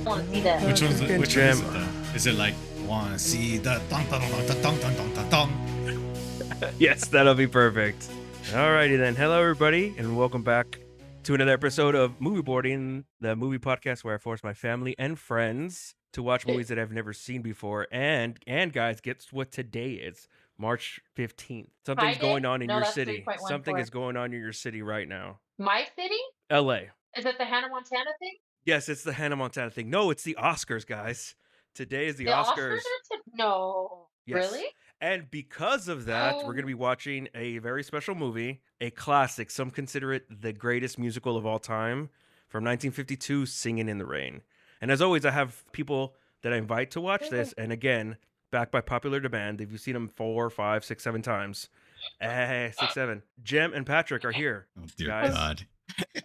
want to see that. Which one is it Gem. though? Is it like wanna see the dong dong dong dong dong dong dong dong? Yes, that'll be perfect. Alrighty then. Hello, everybody, and welcome back to another episode of Movie Boarding, the movie podcast where I force my family and friends to watch movies that I've never seen before. And guys, guess what today is? March 15th. Something's Friday? going on in No, your that's city. 3.14. Something is going on in your city right now. My city? LA. Is it the Hannah Montana thing? Yes, it's the Hannah Montana thing. No, it's the Oscars, guys. Today is the The Oscars. are no. Yes. Really? And because of that, we're going to be watching a very special movie, a classic. Some consider it the greatest musical of all time, from 1952, Singin' in the Rain. And as always, I have people that I invite to watch this. And again, back by popular demand, if you've seen them 4, 5, 6, 7 times, 6, 7. Jem and Patrick are here. Oh dear guys.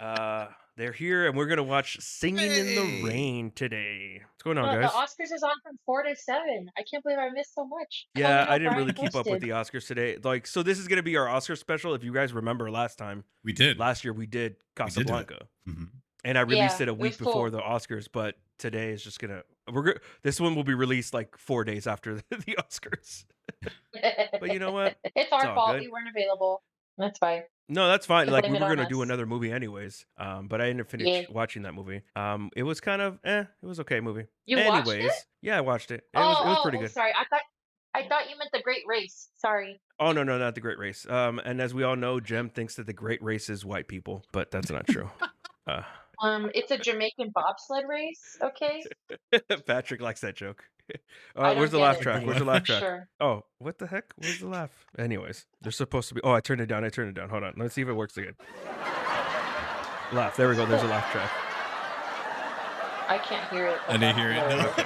God. They're here, and we're going to watch Singin' in the Rain today. What's going on, The guys? Oscars is on from 4 to 7. I can't believe I missed so much. Yeah, I didn't really keep up with the Oscars today. So this is going to be our Oscar special. If you guys remember last year we did Casablanca. Mm-hmm. And I released it a it week was before cool. the Oscars, but today is just going to this one will be released like 4 days after the Oscars. But you know what? It's our all fault. good. We weren't available. That's fine. No, that's fine. You Like blame we it were on going to do us. another movie anyways. But I ended up finishing watching that movie. It was kind of it was okay movie. You watched it? Yeah, I watched it. It was pretty good. Sorry. I thought you meant The Great Race. Sorry. Oh no, not The Great Race. And as we all know, Jem thinks that the Great Race is white people, but that's not true. It's a Jamaican bobsled race, okay? Patrick likes that joke. I Where's the don't laugh get it, track? but Where's the laugh track? Sure. Oh, what the heck? Where's the laugh? Anyways, there's supposed to be. Oh, I turned it down. Hold on. Let's see if it works again. Laugh. There we go. There's a laugh track. I can't hear it. I didn't hear it. No. Okay.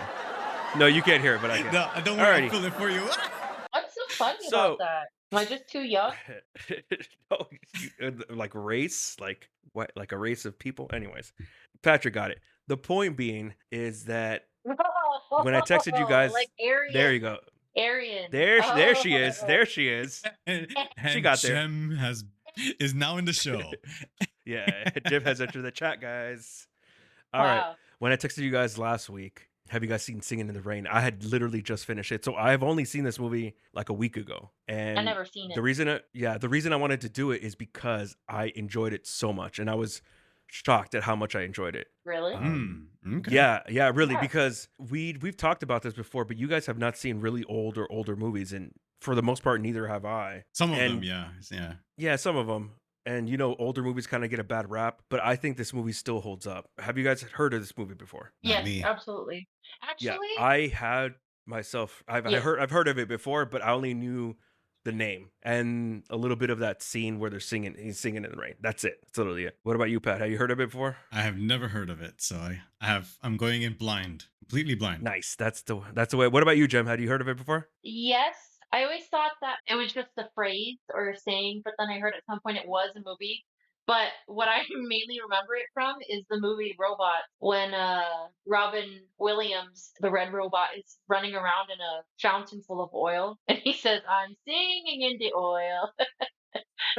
No, you can't hear it, but I can. No, don't worry. I'll Alrighty. fill it for you. What's so funny So- about that? Am I just too young? No, like race, like what? Like a race of people. Anyways, Patrick got it. The point being is that when I texted you guys, like Aryan. there you go. Aryan. There she is. There she is. and She got there. Jem is now in the show. Yeah, Jim has entered the chat, guys. All right. Wow. When I texted you guys last week, have you guys seen Singin' in the Rain? I had literally just finished it. So I've only seen this movie like a week ago. And I never seen it. the reason I wanted to do it is because I enjoyed it so much. And I was shocked at how much I enjoyed it. Really? Okay. Yeah, really, Yeah. because we've talked about this before, but you guys have not seen really older movies, and for the most part, neither have I. Some of And- them, yeah. Yeah, some of them. And older movies kind of get a bad rap, but I think this movie still holds up. Have you guys heard of this movie before? Not Yes, me. absolutely. Actually, Yeah, I had myself. I've Yeah. heard of it before, but I only knew the name and a little bit of that scene where they're singing. He's singing in the rain. That's it. That's literally it. What about you, Pat? Have you heard of it before? I have never heard of it, so I'm going in blind, completely blind. Nice. That's the way. What about you, Jem? Had you heard of it before? yes. I always thought that it was just a phrase or a saying, but then I heard at some point it was a movie. But what I mainly remember it from is the movie Robot, when Robin Williams, the red robot, is running around in a fountain full of oil, and he says, "I'm singing in the oil."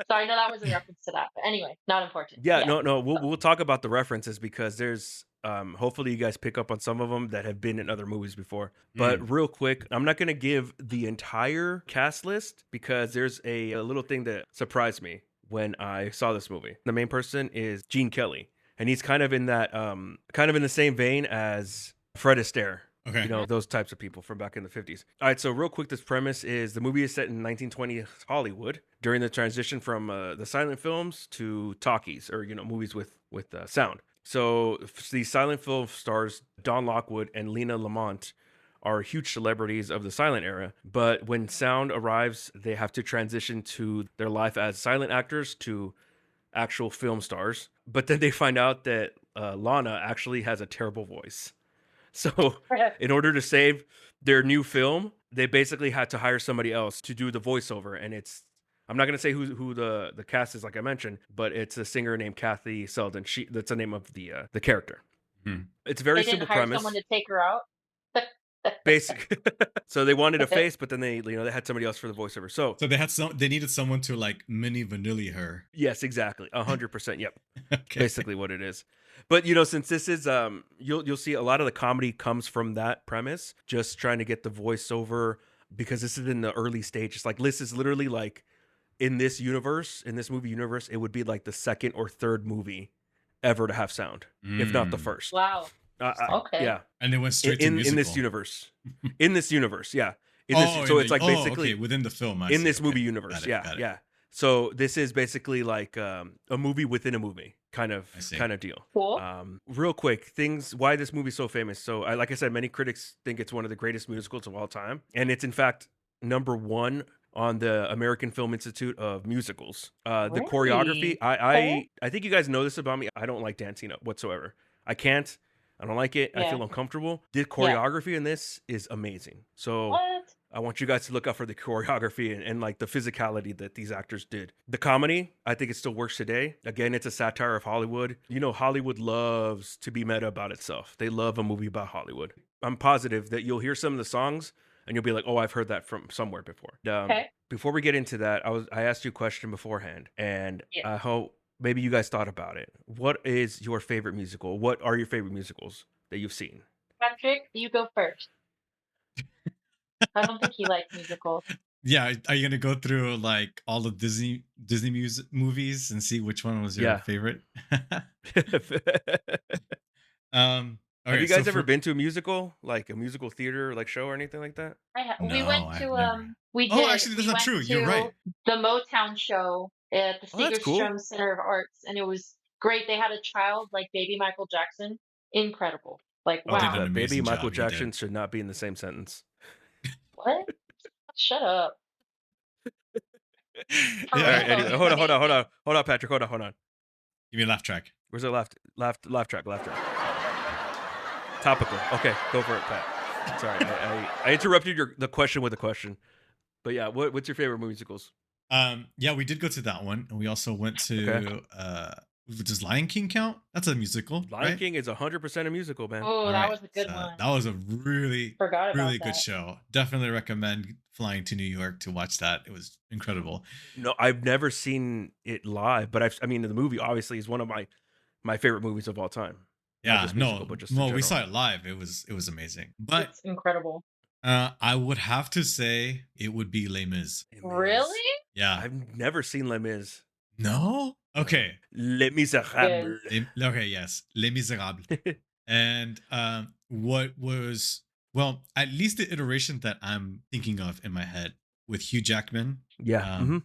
So I know that was a reference to that. But anyway, not important. Yeah. No. We'll talk about the references because there's hopefully you guys pick up on some of them that have been in other movies before. But real quick, I'm not gonna give the entire cast list because there's a little thing that surprised me when I saw this movie. The main person is Gene Kelly, and he's kind of in that kind of in the same vein as Fred Astaire. Okay. Those types of people from back in the 50s. All right, so real quick, this premise is the movie is set in 1920s Hollywood during the transition from the silent films to talkies, or movies with sound. So the silent film stars Don Lockwood and Lena Lamont are huge celebrities of the silent era, but when sound arrives, they have to transition to their life as silent actors to actual film stars. But then they find out that Lana actually has a terrible voice. So in order to save their new film, they basically had to hire somebody else to do the voiceover. And I'm not going to say who the cast is, like I mentioned, but it's a singer named Kathy Selden. That's the name of the character. It's a very They didn't simple hire premise. someone to take her out. Basically. So they wanted a face, but then they had somebody else for the voiceover. So So they needed someone to like mini vanilla her. yes, exactly, 100%. Yep, Okay. basically what it is. But since this is you'll see a lot of the comedy comes from that premise, just trying to get the voiceover because this is in the early stages. Like this is literally like in this movie universe, it would be like the second or third movie ever to have sound, if not the first. Wow. Okay. Yeah, And they went straight to in musical. this universe, yeah. So It's like basically okay, within the film. in this movie universe. Got it. Yeah. So this is basically like a movie within a movie kind of deal. Cool. Real quick, things why this movie's so famous. So like I said, many critics think it's one of the greatest musicals of all time, and it's in fact number one on the American Film Institute of musicals. The choreography, Really? I think you guys know this about me. I don't like dancing whatsoever. I can't. I don't like it. I Yeah. feel uncomfortable. The choreography in this is amazing. So What? I want you guys to look out for the choreography and like the physicality that these actors did. The comedy, I think it still works today. Again, it's a satire of Hollywood. Hollywood loves to be meta about itself. They love a movie about Hollywood. I'm positive that you'll hear some of the songs and you'll be like, oh, I've heard that from somewhere before. Okay. Before we get into that, I asked you a question beforehand, and Yeah. I hope maybe you guys thought about it. What is your favorite musical? What are your favorite musicals that you've seen? Patrick, you go first. I don't think he likes musicals. Yeah, are you gonna go through like all the Disney movies and see which one was your favorite? Have you guys ever been to a musical, like a musical theater, like show or anything like that? We went No, I've to never. we Oh, did. actually, that's We not went true. You're to right. the Motown show at the Oh, that's cool. Segerstrom Center of Arts, and it was great. They had a child like baby Michael Jackson. Incredible. Like, They did wow. an Baby amazing Michael job, you did. Jackson should not be in the same sentence. What? Shut up. All right, anyway, hold on, Patrick, hold on. Give me a laugh track. Where's the laugh track? Topical. Okay, go for it, Pat. Sorry, I interrupted the question with a question, but yeah, what's your favorite musicals? Yeah, we did go to that one, and we also went to does Lion King count? That's a musical. Lion King is 100% a musical, man. Oh, that was a good one. That was a really good that. show. Definitely recommend flying to New York to watch that. It was incredible. No, I've never seen it live, but the movie obviously is one of my favorite movies of all time. Yeah, we saw it live. It was amazing. But it's incredible. I would have to say it would be Les Mis. Really? Yeah. I've never seen Les Mis. No? Okay. Les Miserables. Okay, yes. Les Miserables. And what was, well, at least the iteration that I'm thinking of in my head with Hugh Jackman. Yeah.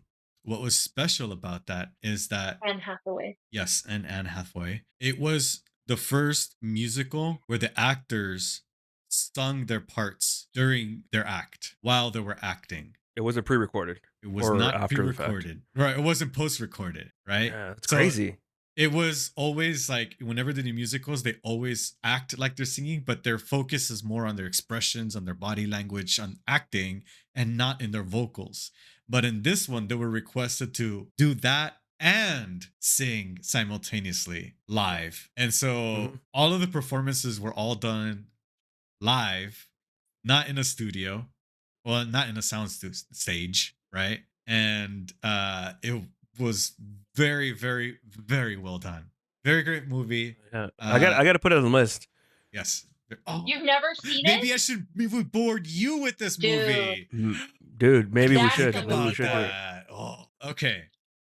What was special about that is that Anne Hathaway. Yes, and Anne Hathaway. It was the first musical where the actors sung their parts during their act while they were acting. It wasn't pre-recorded. It was not pre-recorded. Right. It wasn't post-recorded, right? Yeah, that's crazy. It was always like whenever they do musicals, they always act like they're singing, but their focus is more on their expressions, on their body language, on acting, and not in their vocals. But in this one, they were requested to do that and sing simultaneously live. And so all of the performances were all done live, not in a studio, well, not in a sound stage, right? And it was very, very, very well done. Very great movie. Yeah. I got to put it on the list. Yes. You've never seen maybe it? I should board you with this movie. Dude, maybe we That's should. the Maybe we should do it. Oh, okay.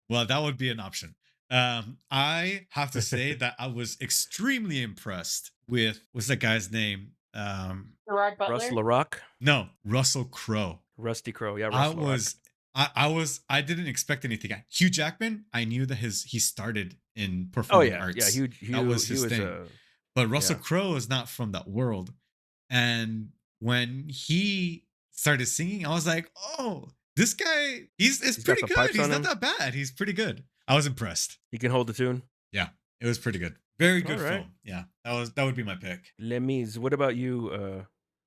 Well, that would be an option. I have to say that I was extremely impressed with, what's that guy's name? Gerard Butler? Russ LaRock? No, Russell Crowe. Rusty Crowe. Yeah, Russ I didn't expect anything. Hugh Jackman, I knew that he started in performing arts. Yeah, that was his thing. But Russell Crowe is not from that world. And when he started singing, I was like, oh, this guy, he's pretty good. He's not that bad. He's pretty good. I was impressed. He can hold the tune. Yeah, it was pretty good. Very good film. Yeah, that would be my pick. Les Mis. What about you,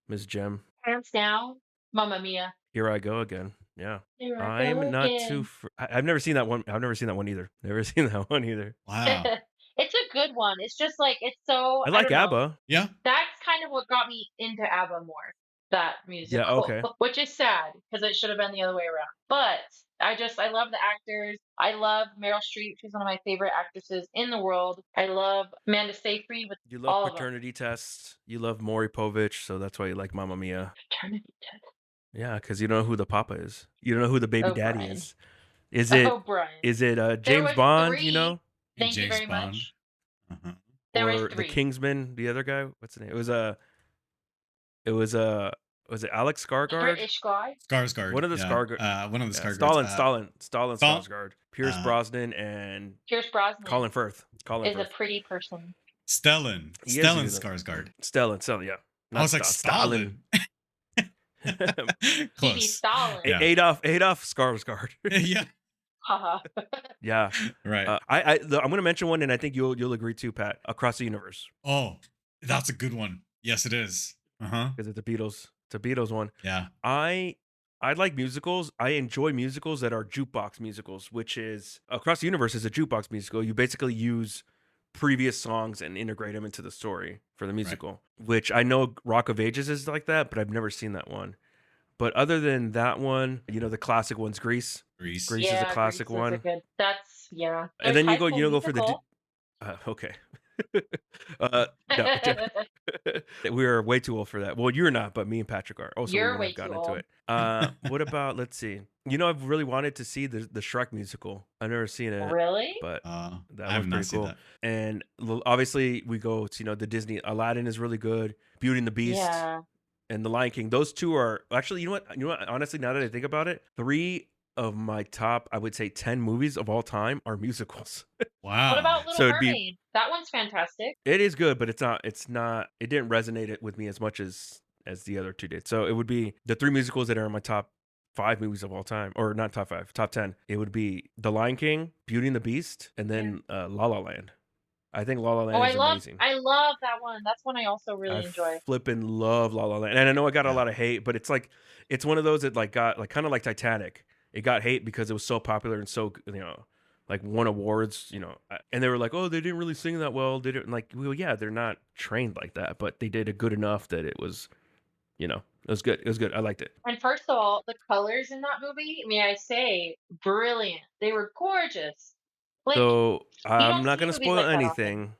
Ms. Jem? Hands down, Mamma Mia. Here I go again. Yeah. I'm not too. I've never seen that one. I've never seen that one either. Never seen that one either. Wow. It's a good one. It's just like it's so. I like ABBA. Yeah. That's kind of what got me into ABBA more. that Yeah, okay. musical, which is sad because it should have been the other way around. But I love the actors. I love Meryl Streep. She's one of my favorite actresses in the world. I love Amanda Seyfried with You love all of them. Paternity Test. You love Maury Povich, so that's why you like Mamma Mia. Paternity Test. Yeah, because you don't know who the papa is. You don't know who the baby Oh, daddy Brian. is. Is it Oh, Brian. There James was Bond, you 3. know? Hey, Thank you James very Bond. much. Uh-huh. There was Or the 3. Kingsman, the other guy? What's the name? It was was it Alex The Skarsgård? British guy Skarsgård. One of the Yeah. Skarsgård. One of the Yeah, Skarsgårds. Stalin Stal- Skarsgård. Pierce uh, Brosnan and Pierce Brosnan Colin Firth. is a pretty person. Stellan. He is Stellan good. Skarsgård. Stellan, yeah. I was like, Stalin. Phoebe Close. Stalin. Yeah. Adolf Skarsgård. Yeah. Haha. Yeah. Right. I'm going to mention one, and I think you'll agree too, Pat. Across the Universe, Oh, that's a good one. Yes, it is. Uh-huh. because it's a Beatles. It's a Beatles one. Yeah. I like musicals. I enjoy musicals that are jukebox musicals, which is Across the Universe is a jukebox musical. You basically use previous songs and integrate them into the story for the musical, which I know Rock of Ages is like that, but I've never seen that one. But other than that one, the classic one's Grease. Grease. Grease is a classic Grease was one. a good. That's yeah. And There's then High you go School for the Musical. okay. No, we are way too old for that. Well, you're not, but me and Patrick are. Oh, so we You're wouldn't way have gotten too into old. it. What about? Let's see. I've really wanted to see the Shrek musical. I've never seen it, Really? but I that have was not pretty seen cool. that. And obviously, we go to the Disney. Aladdin is really good. Beauty and the Beast. Yeah. And The Lion King. Those two are actually, you know what? Honestly, now that I think about it, 3 of my top, I would say 10 movies of all time are musicals. Wow. What about Little So it'd be- Mermaid? That one's fantastic. It is good, but it didn't resonate with me as much as the other 2 did. So it would be the 3 musicals that are in my top 5 movies of all time, or not top 5, top 10. It would be The Lion King, Beauty and the Beast, and then La La Land. I think La La Land is amazing. I love that one. That's one I also really enjoy. Flippin' love La La Land. And I know I got a lot of hate, but it's one of those that got kind of like Titanic. It got hate because it was so popular and so, won awards, and they were like, oh, they didn't really sing that well. They didn't well, yeah, they're not trained like that, but they did it good enough that it was, it was good. It was good. I liked it. And first of all, the colors in that movie, may I say, brilliant. They were gorgeous. So I'm don't not see going to movies spoil like that anything.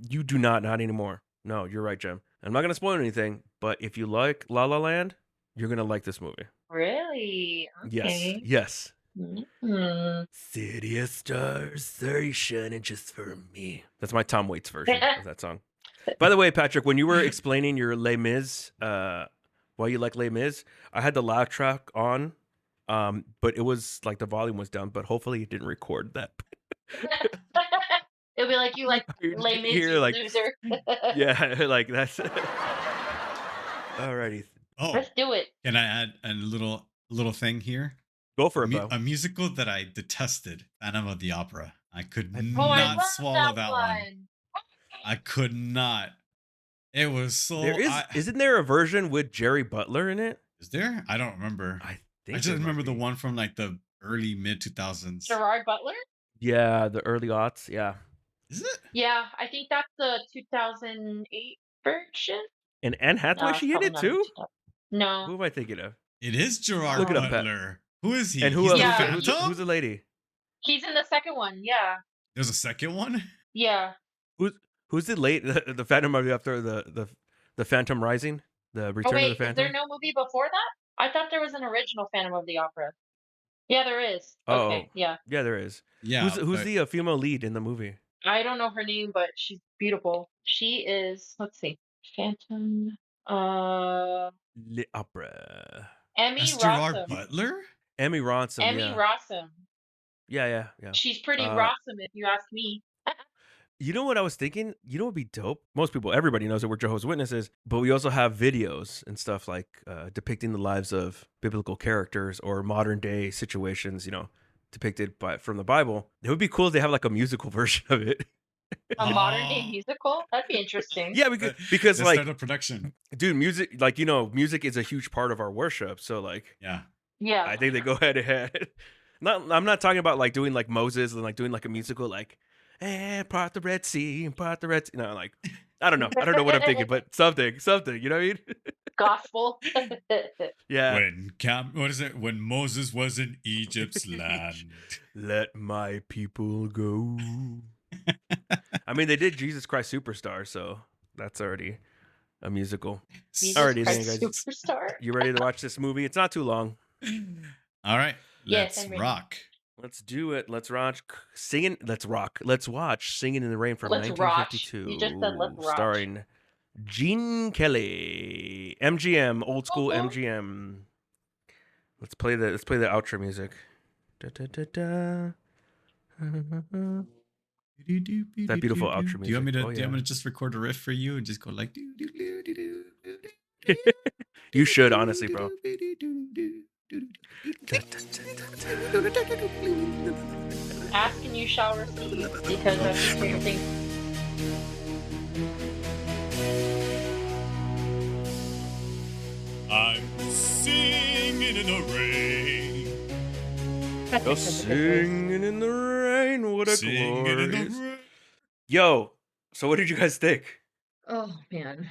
You do not anymore. No, you're right, Jem. I'm not going to spoil anything, but if you like La La Land, you're going to like this movie. Really? Okay. Yes. Mhm. City of Stars, 30 shining just for me. That's my Tom Waits version of that song. By the way, Patrick, when you were explaining your Les Mis, why you like Les Mis, I had the loud track on, but it was like the volume was down, but hopefully it didn't record that. It'll be like you like You Les Mis, hear, you like- loser. Yeah, like that's. Alrighty. Oh, Let's do it. can I add a little thing here? Go for it, Bo. A musical that I detested, Phantom of the Opera. I could Oh, I not love swallow that one. I could not. It was so. Isn't there a version with Jerry Butler in it? Is there? I don't remember. I I think just there might remember the be. one from like the early mid 2000s. Gerard Butler? Yeah, the early aughts. Yeah, Is it? Yeah, I think that's the 2008 version. and Anne Hathaway, No, she hit probably it not too. 2000. No. Who am I thinking of? It is Gerard Look it up, Pat. Butler. Who is he? And who He's else? the Yeah, Phantom? Who's the lady? He's in the second one. Yeah. There's a second one? Yeah. Who's the Phantom of the Opera, the Phantom Rising, the Oh, Return wait, of the is Phantom? there no movie before that? I thought there was an original Phantom of the Opera. Yeah, there is. Oh. Okay, yeah. Yeah, there is. Yeah. Who's but- the female lead in the movie? I don't know her name, but she's beautiful. She is, let's see, Phantom, Opera. Emmy That's Gerard Rossum. Butler? Emmy Ronson. Emmy yeah. Rossum. Yeah. She's pretty Uh, Rossum, if you ask me. You know what I was thinking? You know what would be dope? Everybody knows that we're Jehovah's Witnesses, but we also have videos and stuff like depicting the lives of biblical characters or modern day situations, depicted from the Bible. It would be cool if they have like a musical version of it. A modern day Oh. musical? That'd be interesting. Yeah, because Let's like, start a production. dude, music, music is a huge part of our worship. So like, Yeah. Yeah. I think they go head to head. I'm not talking about like doing like Moses and like doing like a musical like, part the Red Sea. No, like I don't know what I'm thinking, but something. You know what I mean? Gospel. Yeah. What is it? When Moses was in Egypt's land. Let my people go. I mean, they did Jesus Christ Superstar, so that's already a musical. Jesus Alrighty then, Christ guys. Superstar. You ready to watch this movie? It's not too long. All right, Yes, let's I'm ready. rock. Let's do it. Let's rock. Singing. Let's rock. Let's watch Singing in the Rain from Let's rotch. You just said let's 1952, rotch. starring Gene Kelly, MGM, old school Uh-huh. MGM. Let's play the outro music. Da, da, da, da. That beautiful outro Do you want music. me to? Oh Do you want me yeah. to just record a riff for you and just go like? You should, honestly, bro. Ask and you shall receive, because that's the Stranger Things. I'm singing in the rain. Yo, singing in the rain, what a Singing in the glorious. rain. Yo, so what did you guys think? Oh man.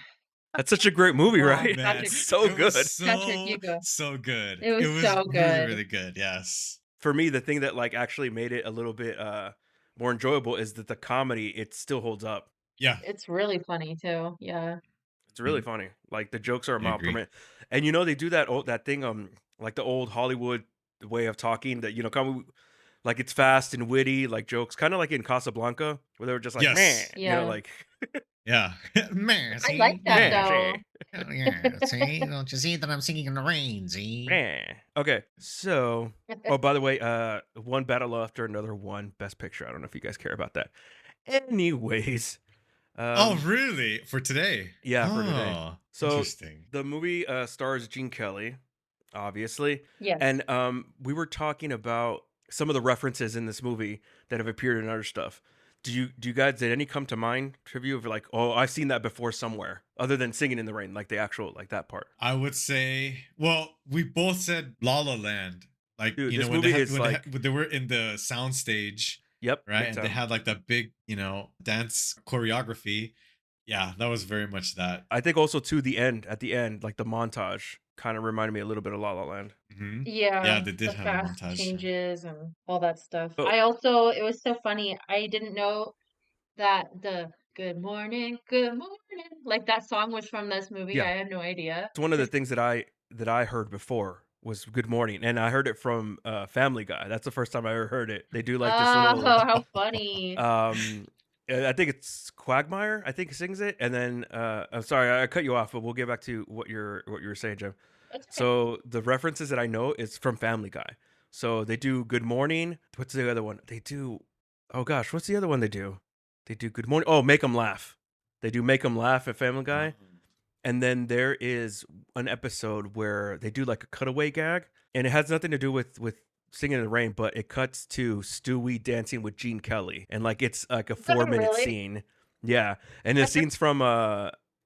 That's such a great movie, Wow, right? Man, Patrick. So it was good. Patrick, you go. so good. It was so really, good. really good. Yes. For me, the thing that like actually made it a little bit more enjoyable is that the comedy, it still holds up. Yeah, It's really funny too. Yeah. It's really funny. Like the jokes are a I mile per agree. minute. And you know they do that thing like the old Hollywood way of talking that like it's fast and witty, like jokes, kind of like in Casablanca where they were just like, Yes. man, Yeah. like Yeah. Man, I like that man, though. Yeah, see, don't you see that I'm singing in the rain? See. man. Okay, so oh, by the way, one battle after another one, best picture. I don't know if you guys care about that. Anyways, Oh, really? For today? yeah, for today. Oh, So interesting. the movie stars Gene Kelly, obviously, Yes. and we were talking about some of the references in this movie that have appeared in other stuff. Did any come to mind to you of like, oh, I've seen that before somewhere, other than Singing in the Rain, like the actual like that part? I would say, well, we both said La La Land. Like, Dude, you this know, when they movie had is like, when they were in the sound stage, yep, right? big And they time. had like that big, dance choreography. Yeah, that was very much that. I think also to the end, at the end, like the montage kind of reminded me a little bit of La La Land. Mhm. Yeah, Yeah, they did the have a fast montage. changes and all that stuff. Oh. It was so funny. I didn't know that the good morning, like that song was from this movie. Yeah. I had no idea. It's one of the things that I heard before was Good Morning, and I heard it from Family Guy. That's the first time I ever heard it. They do like this Oh, little how funny. I think it's Quagmire, I think sings it, and then I'm sorry I cut you off, but we'll get back to what you were saying, Jim. That's okay. So the references that I know is from Family Guy. So they do Good Morning. What's the other one? They do, oh gosh, what's the other one they do? They do Good Morning. Oh, Make 'em Laugh. They do Make 'em Laugh at Family Guy. And then there is an episode where they do like a cutaway gag, and it has nothing to do with Singing in the Rain, but it cuts to Stewie dancing with Gene Kelly, and like it's like a 4-minute really? scene. Yeah, and the scene's from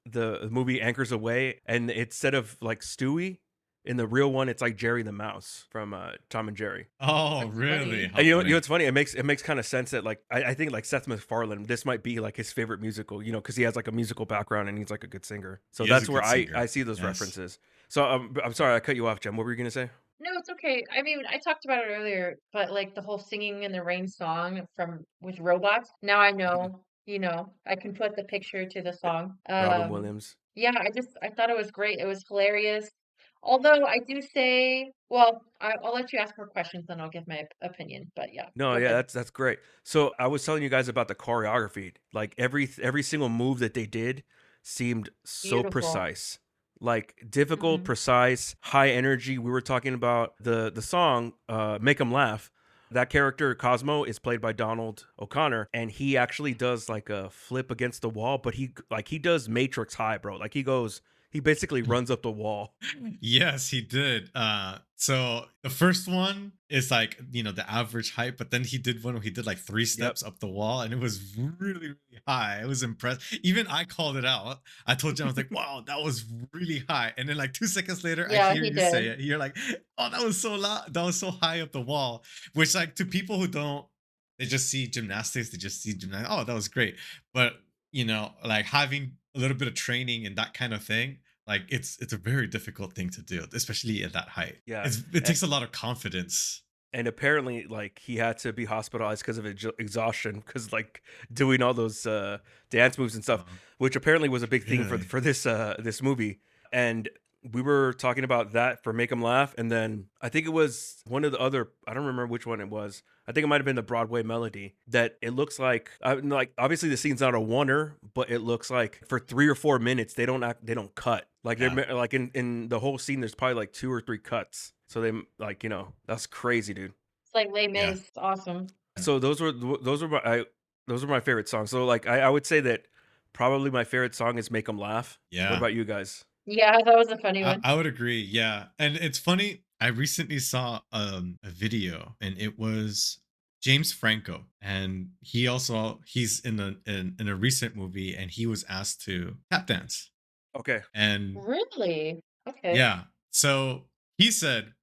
the movie Anchors Away, and instead of like Stewie in the real one, it's like Jerry the Mouse from Tom and Jerry. Oh, That's really? funny. How And you know funny. what's funny? It makes kind of sense that like I think like Seth MacFarlane, this might be like his favorite musical, you know, because he has like a musical background and he's like a good singer. So He is a that's where good I singer. see those Yes. references. So I'm sorry I cut you off, Jem. What were you gonna say? No, it's okay. I mean, I talked about it earlier, but like the whole singing in the rain song from with robots. Now I know, I can put the picture to the song. Robin Williams. Yeah, I thought it was great. It was hilarious. Although I do say, well, I'll let you ask more questions, then I'll give my opinion. But yeah, No, go yeah, ahead. that's great. So I was telling you guys about the choreography. Like every single move that they did seemed so Beautiful. precise. Like difficult, Mhm. precise, high energy. We were talking about the song Make 'em Laugh. That character Cosmo is played by Donald O'Connor, and he actually does like a flip against the wall, but he does Matrix high, bro. Like he basically runs up the wall. Yes, he did. So the first one is like, the average height, but then he did one where he did like 3 steps up the wall, and it was really, really high. I was impressed. Even I called it out. I told John, I was like, wow, that was really high. And then like 2 seconds later, I Yeah, hear he you say did. it. You're like, oh, that was so loud. That was so high up the wall. Which like to people who don't, they just see gymnastics, they just see gymnastics. Oh, that was great. But like having a little bit of training in that kind of thing, Like it's a very difficult thing to do, especially at that height. Yeah. It A- takes a lot of confidence. And apparently, like, he had to be hospitalized because of exhaustion, because like doing all those dance moves and stuff, Uh, which apparently was a big thing for really? this movie. And we were talking about that for Make 'Em Laugh, and then I think it was one of the other. I don't remember which one it was. I think it might have been the Broadway Melody. That it looks like obviously the scene's not a oneer, but it looks like for 3 or 4 minutes they don't cut. Like Yeah. like in the whole scene, there's probably like 2 or 3 cuts. So they like that's crazy, dude. It's like Les Yeah. Mis. Awesome. So those were my favorite songs. So like I would say that probably my favorite song is Make 'Em Laugh. What Yeah. about you guys? Yeah, that was a funny one. I would agree. Yeah. And it's funny. I recently saw a video, and it was James Franco, and he's in a recent movie, and he was asked to tap dance. Okay. And Really? Okay. yeah, so he said,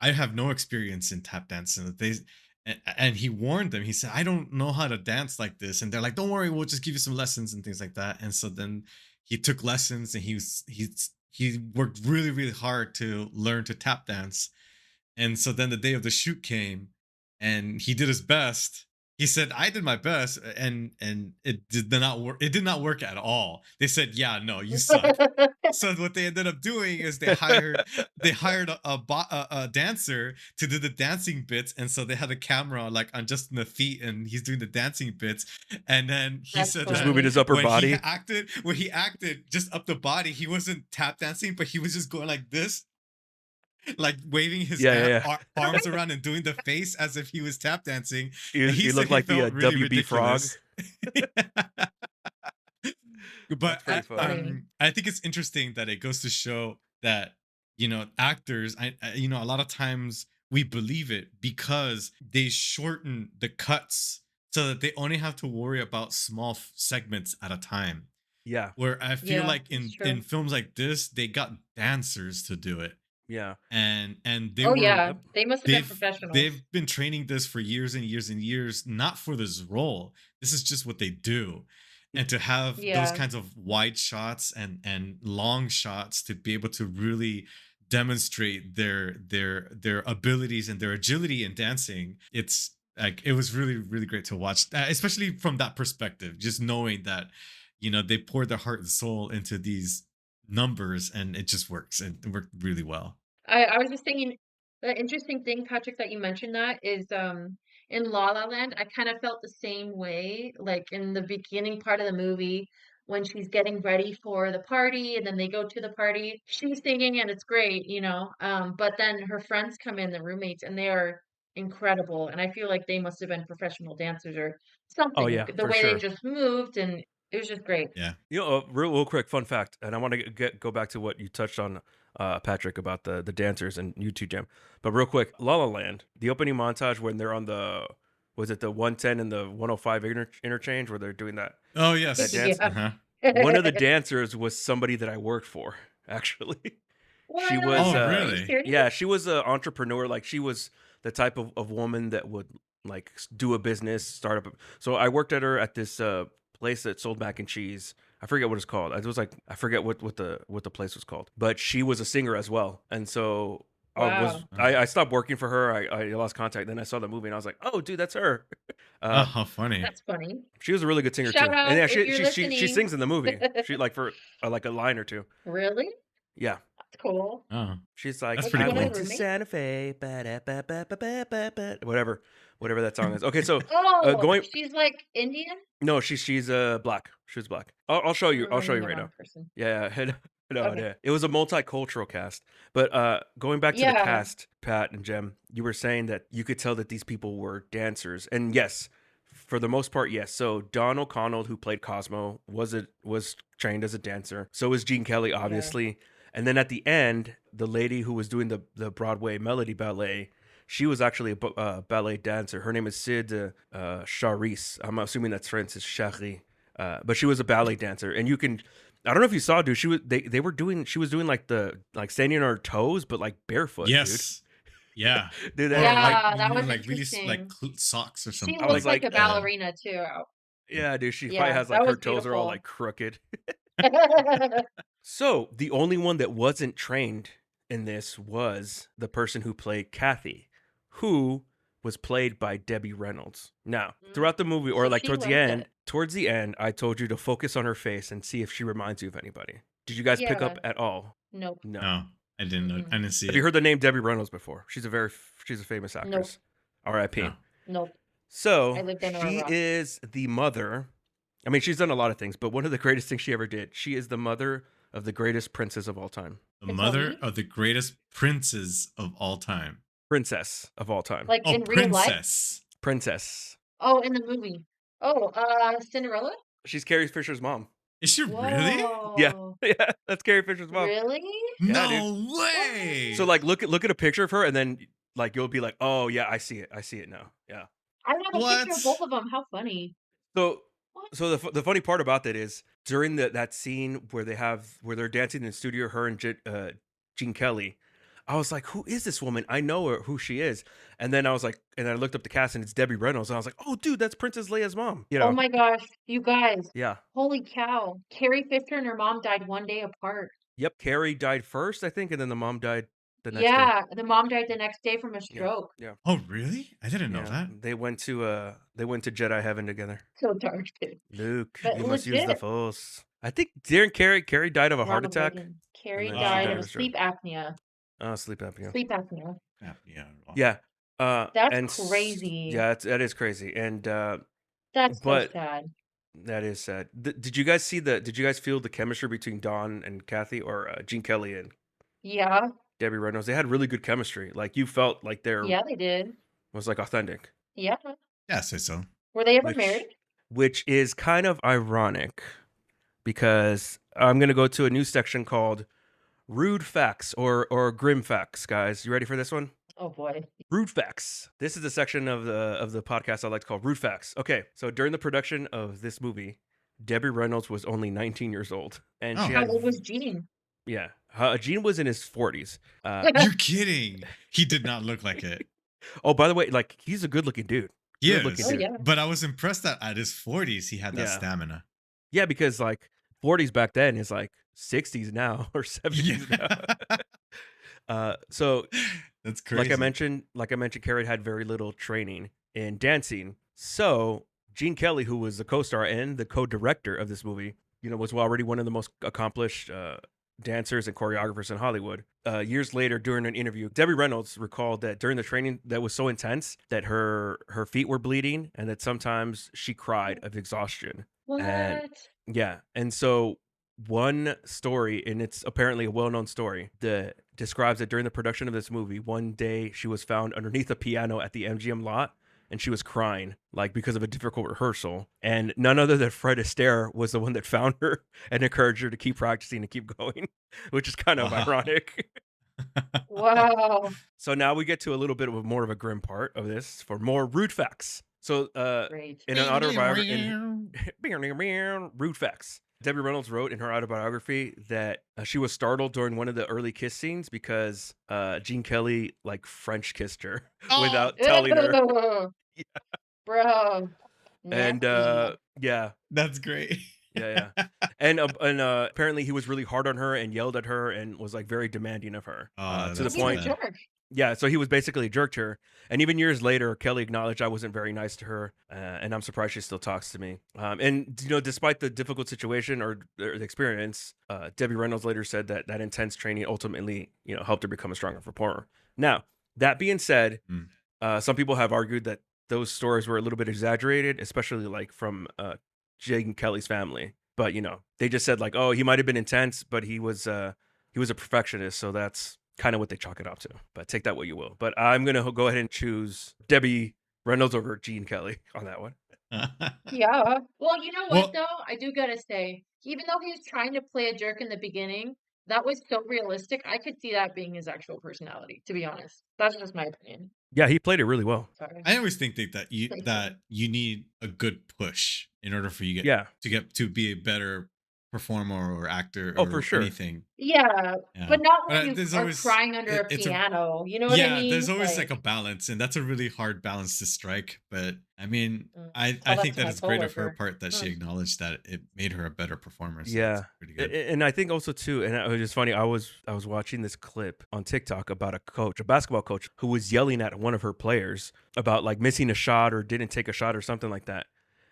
I have no experience in tap dancing. And he warned them. He said, I don't know how to dance like this. And they're like, don't worry, we'll just give you some lessons and things like that. And so then he took lessons, and he worked really, really hard to learn to tap dance. And so then the day of the shoot came, and he did his best. He said, I did my best, and it did not work. It did not work at all. They said, yeah, no, you suck. So what they ended up doing is they hired a dancer to do the dancing bits, and so they had a camera like on just in the feet, and he's doing the dancing bits. And then he That's said Just that moving funny. his upper body. when he acted just up the body, he wasn't tap dancing, but he was just going like this, like waving his Yeah, yeah, arms around and doing the face as if he was tap dancing. yeah. And he You said look he like the felt really WB frog. ridiculous. That's But pretty funny. Funny. I think it's interesting that it goes to show that actors, a lot of times we believe it because they shorten the cuts so that they only have to worry about small segments at a time. Yeah, Where I feel Yeah, like it's in true. films like this, they got dancers to do it, yeah. and Oh yeah, Yep. they must have been professionals. they've been training this for years and years and years, not for this role. This is just what they do. And to have those Yeah. kinds of wide shots and long shots to be able to really demonstrate their abilities and their agility in dancing, it's like it was really, really great to watch, especially from that perspective, just knowing that they poured their heart and soul into these numbers, and it just works, and it worked really well. I was just thinking, the interesting thing, Patrick, that you mentioned that is in La La Land, I kind of felt the same way, like in the beginning part of the movie when she's getting ready for the party and then they go to the party, she's singing and it's great, you know. But then her friends come in, the roommates, and they are incredible. And I feel like they must have been professional dancers or Oh something. yeah, The for way they sure. just moved and it was just great. Yeah. Real quick fun fact, and I want to go back to what you touched on, Patrick, about the dancers and YouTube Jam. But real quick, La La Land, the opening montage when they're on the was it the 110 and the 105 interchange where they're doing Oh that yes. dance. Yeah. Uh-huh. One of the dancers was somebody that I worked for, actually. She What? was Oh Are you really? serious? yeah, she was an entrepreneur. Like she was the type of woman that would like do a business, start up. So I worked at her at this place that sold mac and cheese. I forget what it's called. It was like I forget what the place was called. But she was a singer as well. And so Wow. I stopped working for her. I lost contact. Then I saw the movie and I was like, "Oh, dude, that's her." Oh, Uh how funny. That's funny. she was a really good singer Shout too. And out yeah, if she you're she she, she listening. sings in the movie. She like for like a line or two. Really? Yeah. That's cool. Oh, She's like, that's Was she pretty I one of cool. went the to roommates? Santa Fe, whatever that song is. Okay, so Oh, going, she's like Indian? no, she's black. She was black. I'll show you. I'm I'll show remembering you the right wrong now. person. Yeah, no, Okay. yeah. It was a multicultural cast. But going back to the Yeah. cast, Pat and Jem, you were saying that you could tell that these people were dancers, and yes, for the most part, yes. So Don O'Connell, who played Cosmo, was trained as a dancer. So was Gene Kelly, Yeah. obviously. And then at the end, the lady who was doing the Broadway Melody Ballet, she was actually a ballet dancer. Her name is Sid Charisse. I'm assuming that's Francis Chari. But she was a ballet dancer, and you can. I don't know if you saw, dude. They were doing. She was doing like standing on her toes, but like barefoot, Yes. Yeah. dude. Dude, Or like Yeah, that was like really like interesting. socks or She something I was looked like like, a ballerina too. yeah, dude. She probably Yeah, has like that her was toes are all beautiful. like crooked. So the only one that wasn't trained in this was the person who played Kathy, who was played by Debbie Reynolds. Now, Mm. throughout the movie, or So like she learned it. towards the end, I told you to focus on her face and see if she reminds you of anybody. Did you guys pick Yeah. up at all? Nope. No. No, I didn't know. I Mm-mm. didn't see Have it. you heard the name Debbie Reynolds before? She's a famous Nope. actress. R.I.P. No. Nope. I So lived under a she rock. is the mother. I mean, she's done a lot of things, but one of the greatest things she ever did. She is the mother of the greatest princess of all time. The Can tell mother me? of the greatest princes of all time. Princess of all time. Like Oh, in real life? princess. Princess. Oh, in the movie. Oh, Cinderella? She's Carrie Fisher's mom. Is she really? Yeah. Whoa. Yeah, that's Carrie Fisher's mom. Really? Yeah, No way. So like look at a picture of her and then like you'll be like, "Oh, yeah, I see it. I see it now." Yeah. I have a picture of both What? of them. How funny. So What? the funny part about that is during that scene where they're dancing in the studio, her and Gene Kelly. I was like, "Who is this woman? I know who she is." And then I looked up the cast and it's Debbie Reynolds, and I was like, "Oh, dude, that's Princess Leia's mom." You Oh know? my gosh, you guys. Yeah. Holy cow. Carrie Fisher and her mom died one day apart. Yep. Carrie died first, I think, and then the mom died the next day. Yeah, the mom died the next day from a Yeah. stroke. Yeah. Oh, really? I didn't know Yeah. that. They went to Jedi heaven together. So dark, dude. Luke, But you must use the legit. Force. I think didn't Carrie died of a heart Ronald attack. Reagan. Carrie then she died died of of a a sleep apnea. Oh, sleep apnea. Sleep apnea. Yeah. Yeah. That's And crazy. yeah, that is crazy. And That's so but sad. that is sad. Did you guys did you guys feel the chemistry between Dawn and Kathy, or Gene Kelly and Yeah. Debbie Reynolds? They had really good chemistry. Like you felt like Yeah, they did. was like authentic. Yeah. Yeah, I say so. Were they ever married? Which is kind of ironic because I'm going to go to a new section called Rude Facts or Grim Facts, guys. You ready for this one? Oh boy. Rude Facts. This is the section of the podcast I like to call Rude Facts. Okay, so during the production of this movie, Debbie Reynolds was only 19 years old, and Oh. she How had old was Gene? yeah. Gene was in his 40s. You kidding? He did not look like it. Oh, by the way, like he's a good-looking dude. He Good-looking is. Oh dude. yeah. But I was impressed that at his 40s he had that Yeah. stamina. Yeah, because like 40s back then is like 60s now or 70s Yeah. now. So That's crazy. like I mentioned, Carrie had very little training in dancing. So Gene Kelly, who was the co-star and the co-director of this movie, was already one of the most accomplished dancers and choreographers in Hollywood. Years later, during an interview, Debbie Reynolds recalled that during the training that was so intense that her feet were bleeding and that sometimes she cried of exhaustion. What? Yeah. And so one story, and it's apparently a well-known story, that describes that during the production of this movie, one day she was found underneath a piano at the MGM lot and she was crying, like because of a difficult rehearsal. And none other than Fred Astaire was the one that found her and encouraged her to keep practicing and keep going, which is kind of Wow. ironic. Wow. So now we get to a little bit of more of a grim part of this for more rude facts. So Great. in an autobiography, rude facts. Debbie Reynolds wrote in her autobiography that she was startled during one of the early kiss scenes because Gene Kelly like French kissed her without telling her. Ew. Bro. And Nasty. yeah, That's great. yeah. And apparently he was really hard on her and yelled at her and was like very demanding of her to the that's He's a point. bad. jerk. Yeah, so he was basically a jerk to her. And even years later, Kelly acknowledged I wasn't very nice to her, and I'm surprised she still talks to me. And despite the difficult situation or the experience, Debbie Reynolds later said that intense training ultimately, helped her become a stronger performer. Now, that being said, some people have argued that those stories were a little bit exaggerated, especially like from Jake and Kelly's family. But they just said like, oh, he might have been intense, but he was a perfectionist, so that's kind of what they chalk it up to. But take that what you will. But I'm gonna go ahead and choose Debbie Reynolds over Gene Kelly on that one. Yeah. Well, you know what Well- though? I do gotta say, even though he was trying to play a jerk in the beginning, that was so realistic. I could see that being his actual personality, to be honest. That's just my opinion. Yeah, he played it really well. Sorry. I always think that Thank you need a good push in order for you Yeah. to be a better performer or actor Oh, for or sure. anything. Yeah, Yeah, but not when but you there's are always crying under a it's a piano, you know what I yeah, mean? there's always like Like, a balance, and that's a really hard balance to strike. But I mean, I tell that think to that my it's great of her coworker. part that she Mm. acknowledged that it made her a better performer. So that's Yeah. pretty good. And I think also too, and it was just funny. I was watching this clip on TikTok about a coach, a basketball coach, who was yelling at one of her players about like missing a shot or didn't take a shot or something like that.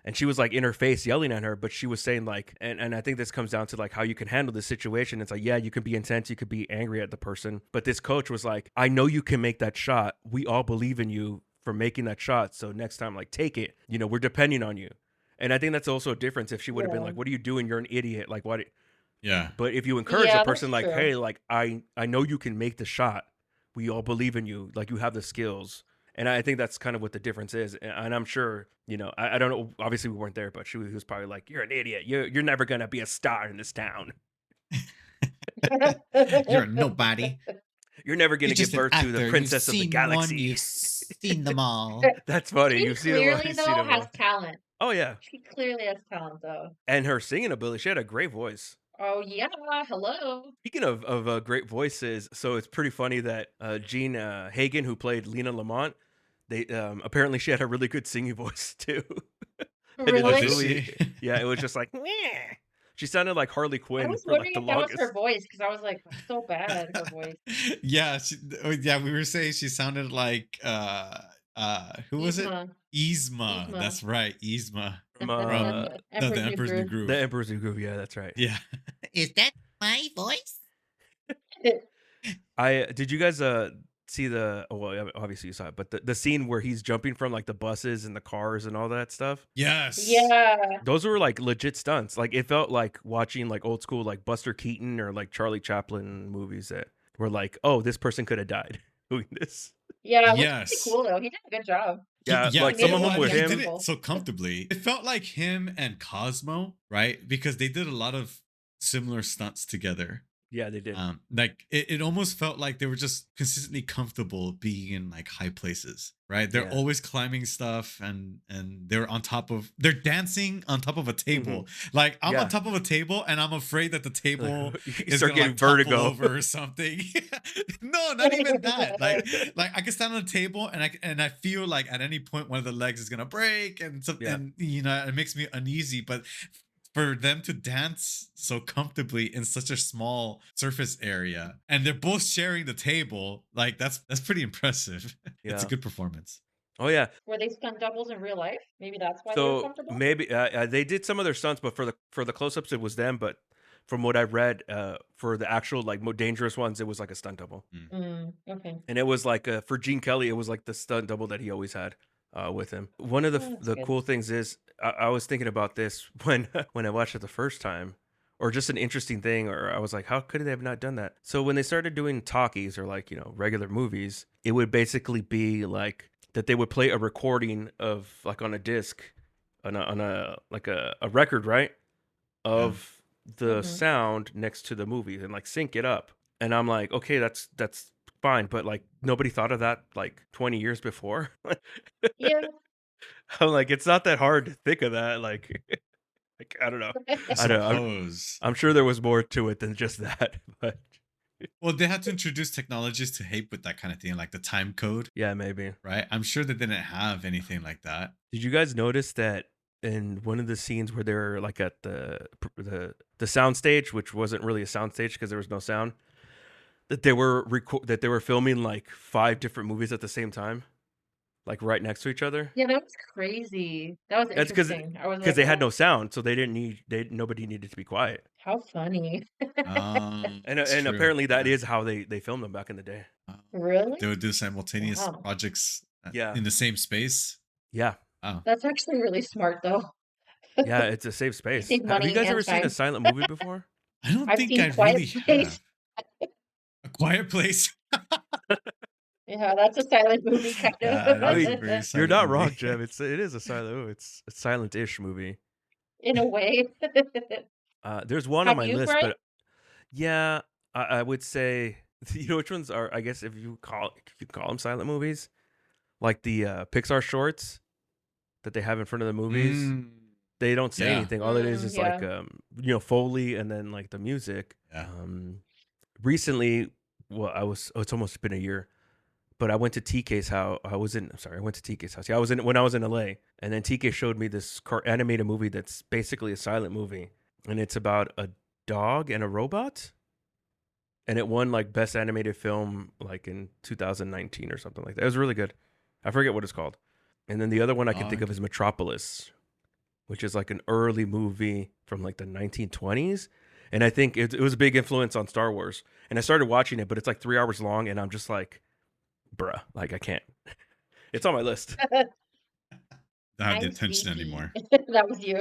And she was like in her face yelling at her, but she was saying like, and I think this comes down to like how you can handle the situation. It's like, yeah, you could be intense, you could be angry at the person, but this coach was like, I know you can make that shot. We all believe in you for making that shot. So next time, like, take it. You know, we're depending on you. And I think that's also a difference. If she would have been Yeah. like, "What are you doing? You're an idiot." Like, what? Yeah, But if you encourage the Yeah, that's person, like, true. "Hey, like, I know you can make the shot. We all believe in you. Like, you have the skills." And I think that's kind of what the difference is. And I'm sure, you know, I don't know. Obviously, we weren't there, but she was probably like, "You're an idiot. You're never gonna be a star in this town. you're a nobody. You're never You're gonna give just an birth to the actor. You've princess of the seen one. galaxy." You've seen them all. That's funny. She You've seen them all. clearly, You've seen though, them has all. talent. Oh yeah, She clearly has talent, though. and her singing ability. She had a great voice. Oh, yeah, hello. Speaking of great voices, so it's pretty funny that Jean Hagen, who played Lena Lamont, they apparently she had a really good singing voice too. And in Oh, this did Really? she? movie, yeah, it was just like, "Meh." She sounded like Harley I Quinn was for like wondering the if that was her longest. voice because I was like, "That's so bad, her voice." Yeah, yeah, we were saying she sounded like who was it? Yzma. Yzma. Yzma. That's right, Yzma From from the Emperor's New Emperor's New Groove. The Groove. Emperor's New Groove. Yeah, that's right. Yeah. Is that my voice? I did you guys see the well obviously you saw it, but the scene where he's jumping from like the buses and the cars and all that stuff. Yes. Yeah. Those were like legit stunts. Like it felt like watching like old school like Buster Keaton or like Charlie Chaplin movies that were like, oh, this person could have died doing this. Yeah, it was pretty Yes. cool, though. He did a good job. Yeah, Yeah, like He made some it of them look well, with he very did him. it simple. so comfortably. It felt like him and Cosmo, right? Because they did a lot of similar stunts together. Yeah, they did. Like it almost felt like they were just consistently comfortable being in like high places, right? They're Yeah. always climbing stuff and they're dancing on top of a table. Like I'm on Yeah. top of a table and I'm afraid that the table You is start gonna getting like topple vertigo. over or something. No, not even that. Like I can stand on a table and I feel like at any point one of the legs is gonna break and something, Yeah. and you know it makes me uneasy. But for them to dance so comfortably in such a small surface area and they're both sharing the table, like that's pretty impressive. It's a Yeah. good performance. Oh yeah. Were they stunt doubles in real life? Maybe that's why they were So comfortable? maybe they did some of their stunts, but for the close ups it was them. But from what I've read, for the actual like more dangerous ones, it was like a stunt double, Okay. and it was like for Gene Kelly, it was like the stunt double that he always had with him. One of Oh, that's the good. cool things is I was thinking about this when when I watched it the first time, or just an interesting thing, or I was like, how could they have not done that? So when they started doing talkies or like regular movies, it would basically be like that they would play a recording of like on a disc, on a like a record, right, Yeah. of the sound next to the movie and like sync it up. And I'm like, okay, that's fine, but like nobody thought of that like 20 years before. Yeah. I'm like, it's not that hard to think of that. Like, like I don't know. I I don't know. suppose. I'm sure there was more to it than just that, but Well, they had to introduce technologies to help with that kind of thing, like the time code, yeah, maybe. right? I'm sure they didn't have anything like that. Did you guys notice that in one of the scenes where they're like at the sound stage, which wasn't really a sound stage because there was no sound, that they were that they were filming like 5 different movies at the same time, like right next to each other? Yeah, that was crazy. That was That's interesting. I was because like, they had "Oh, no sound, so they didn't need nobody needed to be quiet. how funny." It's And true. apparently that Yeah. is how they filmed them back in the day. Really? They would do simultaneous Wow. projects Yeah. in the same space. Yeah. Wow. That's actually really smart, though. Yeah, it's a safe You space. save Have you money guys and ever seen a time. silent movie before? I don't I've think seen I Quiet really Place. have. A Quiet Place. Yeah, that's a silent movie, kind Yeah, it I is a mean, very of. you're silent not wrong, movie. Jeff. It is a it's a silent-ish movie. In a way. There's one on Have my you, list, Brian? but yeah, I would say you know which ones are, I guess if you call them silent movies, like the Pixar shorts that they have in front of the movies. Mm. They don't say Yeah. anything. All it is Yeah. like Foley and then like the music. Yeah. Recently, well, it's almost been a year, but I went to TK's house. I went to TK's house. Yeah, when I was in LA, and then TK showed me this animated movie that's basically a silent movie, and it's about a dog and a robot, and it won like best animated film like in 2019 or something like that. It was really good. I forget what it's called. And then the other one I can think of Dog. is Metropolis, which is like an early movie from like the 1920s. And I think it was a big influence on Star Wars. And I started watching it, but it's like 3 hours long, and I'm just like, bruh, like I can't. It's on my list. Don't have the I'm attention sleepy. anymore. That was you.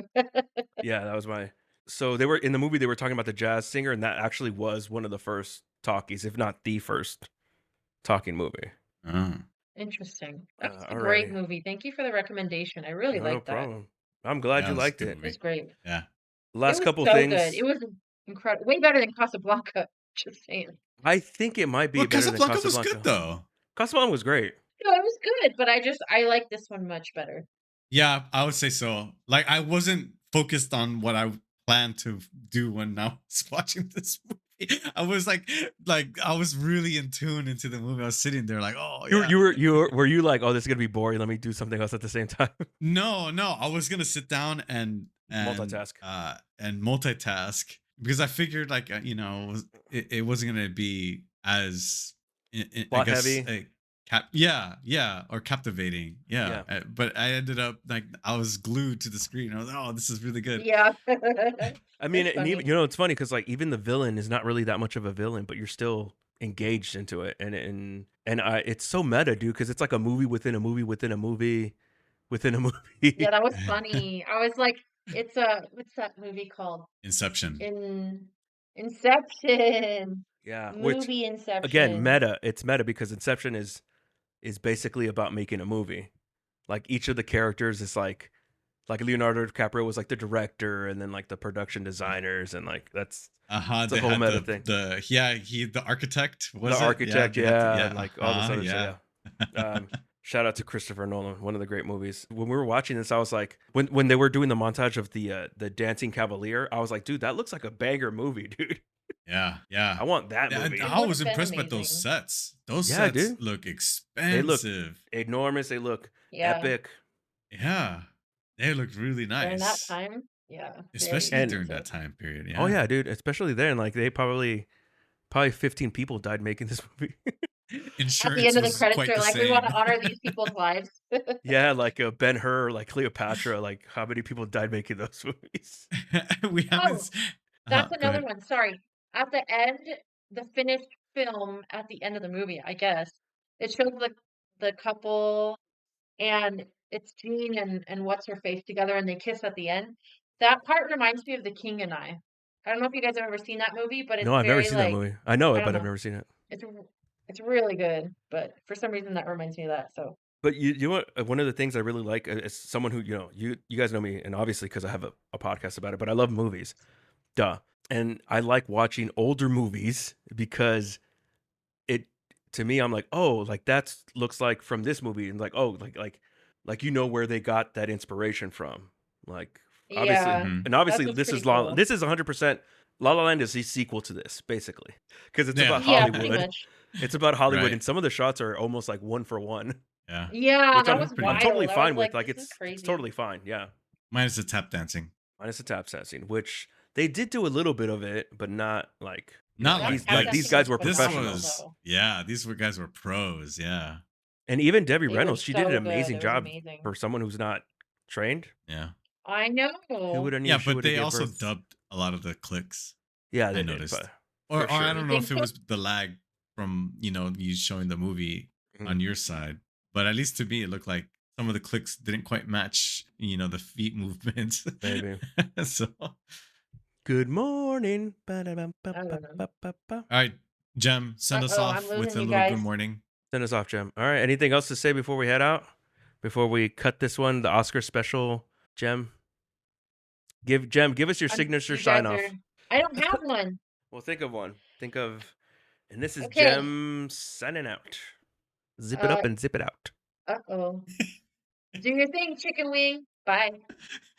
Yeah, that was my. So they were in the movie. They were talking about the jazz singer, and that actually was one of the first talkies, if not the first talking movie. Oh. Interesting. That was a great Alrighty, movie. Thank you for the recommendation. I really no liked that. problem. I'm glad Yeah, you it was a liked good it. It was movie. great. Yeah. It Last was couple so good. It things. was incredible. Way better than Casablanca. Just saying. I think it might be Well, better than Casablanca was good Casablanca. though. Casablanca was great. No, it was good, but I like this one much better. Yeah, I would say so. Like I wasn't focused on what I planned to do when I was watching this movie. I was like I was really in tune into the movie. I was sitting there like, oh You were, yeah. you were, you were, were you like, oh, this is gonna be boring. Let me do something else at the same time. No, I was gonna sit down Multitask. And multitask because I figured like it wasn't gonna be as I Plot guess heavy. yeah, or captivating, yeah. Yeah. But I ended up like I was glued to the screen. I was like, oh, this is really good. Yeah. I mean, It's and even funny. it's funny because like even the villain is not really that much of a villain, but you're still engaged into it, and it's so meta, dude, because it's like a movie within a movie within a movie within a Yeah, movie. that was funny. I was like, it's a what's that movie called? Inception. In Inception. Yeah, which Movie again, Inception. meta. It's meta because Inception is basically about making a movie. Like each of the characters is like Leonardo DiCaprio was like the director, and then like the production designers, and like it's a They whole had meta thing. the architect, The was it? Yeah, architect, they had to, yeah, yeah, and like all this other shit, yeah. yeah. Shout out to Christopher Nolan, one of the great movies. When we were watching this, I was like, when they were doing the montage of the Dancing Cavalier, I was like, dude, that looks like a banger movie, dude. Yeah. I want that Yeah, movie. It I would was have been impressed by those amazing. sets. Those Yeah, sets dude. look They look expensive. enormous. They look Yeah. epic. Yeah, they looked really During that nice, time, yeah, very especially And during that expensive. time period. oh Yeah, yeah, dude, especially there, and like they probably 15 people died making this movie. At the end insurance of the was credits, quite they're the like, "We want same. to honor these people's lives." Yeah, like Ben Hur, like Cleopatra, like how many people died making those movies? We haven't. Oh, that's Go another ahead. one. Sorry. At the end, the finished film at the end of the movie, I guess, it shows the couple and it's Jean and what's her face together and they kiss at the end. That part reminds me of The King and I don't know if you guys have ever seen that movie, but No, it's I've never very seen that like movie. I know I it, don't but I've know. never seen it. It's it's really good, but for some reason that reminds me of that. So But you know what? One of the things I really like as someone who you guys know me, and obviously because I have a podcast about it, but I love movies, duh, and I like watching older movies because it to me I'm like, oh, like that's looks like from this movie, and like, oh, like where they got that inspiration from, like obviously, yeah, Hmm. and obviously that's what's pretty cool. This is 100% La La Land is the sequel to this basically because it's Yeah, about Yeah, pretty Hollywood. much. It's about Hollywood, right. and some of the shots are almost like one for one, Yeah, Yeah, which that was I'm totally wild. I was fine with. like, Like this is it's crazy. totally fine. Yeah, minus the tap dancing. minus the tap dancing, which they did do a little bit of it, but not like Not That these tap like these dancing guys was were this phenomenal, professionals. was. though. Yeah, these were guys were pros. Yeah, And even Debbie It Reynolds, was she did an so good. amazing It was job amazing. for someone who's not trained. yeah, I Who know. would have knew yeah. she But would have they gave also birth? dubbed a lot of the clicks. Yeah, I they did, noticed, but for or I sure. You don't know think if it so? was the lag from you showing the movie Mhm. on your side, but at least to me it looked like some of the clicks didn't quite match the feet movements. Maybe. So, Good morning. I don't know. all right, Jem, send us Uh-oh, I'm off with losing a you little good guys. morning. Send us off, Jem. All right. Anything else to say before we head out? Before we cut this one, the Oscar special, Jem? Give us your signature You sign guys are. off. I don't have one. Well, think of one. And this is Okay. Jem signing out. Zip it Uh, up and zip it out. uh-oh. Do your thing, chicken wing. Bye.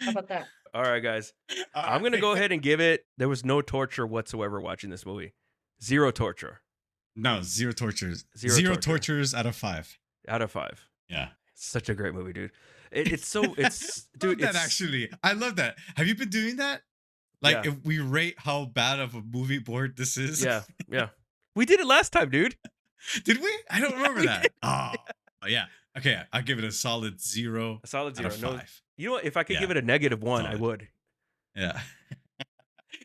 How about that? All right, guys. All I'm gonna right. go ahead and give it. There was no torture whatsoever watching this movie. Zero torture. No, zero tortures. Zero Zero torture. tortures out of 5. Out of 5. Yeah. Such a great movie, dude. It's so it's I dude. love that It's actually. I love that. Have you been doing that? Like, Yeah. if we rate how bad of a movie board this is. yeah, yeah. We did it last time, dude. Did we? I don't remember we that. did. Oh, yeah. Okay, I'll give it a solid 0 A solid out 0. of No, 5. you know what? If I could Yeah. give it a -1, I Solid. would. Yeah.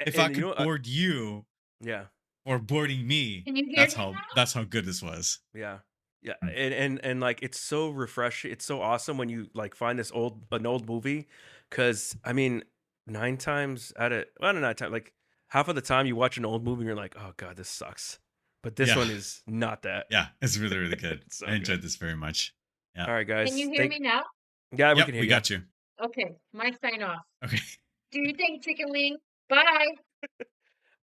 If I And could you know, board you yeah, or boarding me, Can you hear that's me how now? that's how good this was. yeah, yeah. Mm. And like it's so refreshing. It's so awesome when you like find an old movie, because I mean, 9 times out of well, not 9 times, like half of the time you watch an old movie and you're like, oh god, this sucks. But this Yeah. one is not that. Yeah, it's really, really good. It's so I enjoyed good. this very much. Yeah. All right, guys. Can you hear me now? Yeah, we Yep, can hear we you. got you. Okay, my sign off. Okay. Do you think chicken wing? Bye.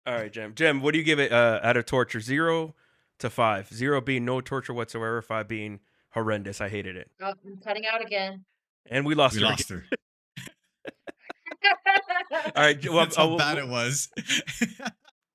All right, Jem. Jem, what do you give it out of torture? 0 to 5. 0 being no torture whatsoever. 5 being horrendous. I hated it. Oh, I'm cutting out again. And we lost We her. lost her. All right. Well, That's how bad it was.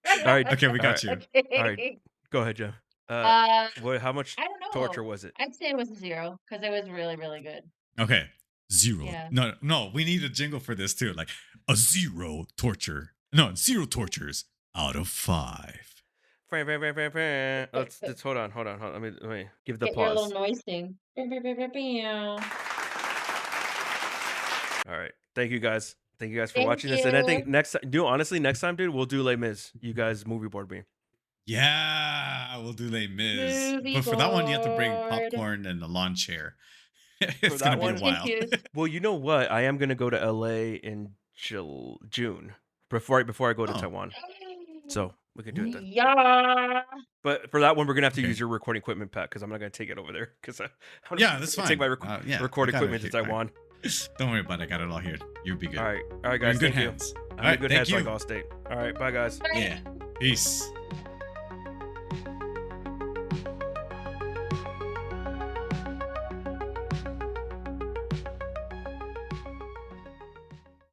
All right. Okay, we got you. Okay. All right. Go ahead, Jem. How much I don't know. torture was it? I'd say it was a 0 because it was really, really good. Okay. 0. Yeah. No, we need a jingle for this too. Like a 0 torture. No, 0 tortures out of 5. Let's hold on. Let me give the Get your pause. little noise thing. All right. Thank you guys. Thank you guys for Thank watching this. And I think you. next time, honestly, next time, dude, we'll do Les Mis. You guys movie board me. Yeah, we'll do Les Mis. Movie But for that one, you have to bring board. popcorn and a lawn chair. It's that gonna be a one? while. Tissues. Well, you know what? I am gonna go to LA in June right before I go to Oh. Taiwan. So we can do it then. Yeah. But for that one, we're gonna have to Okay. use your recording equipment, Pat, because I'm not gonna take it over there. Because Yeah, that's fine. Take my Yeah, record I got it equipment to here. Taiwan. Don't worry about it. I got it all here. You'll be good. All right, You're guys. in good Thank you. hands. I'm All in right, good thank hands you. like Allstate. All right, bye, guys. Bye. Yeah. Peace.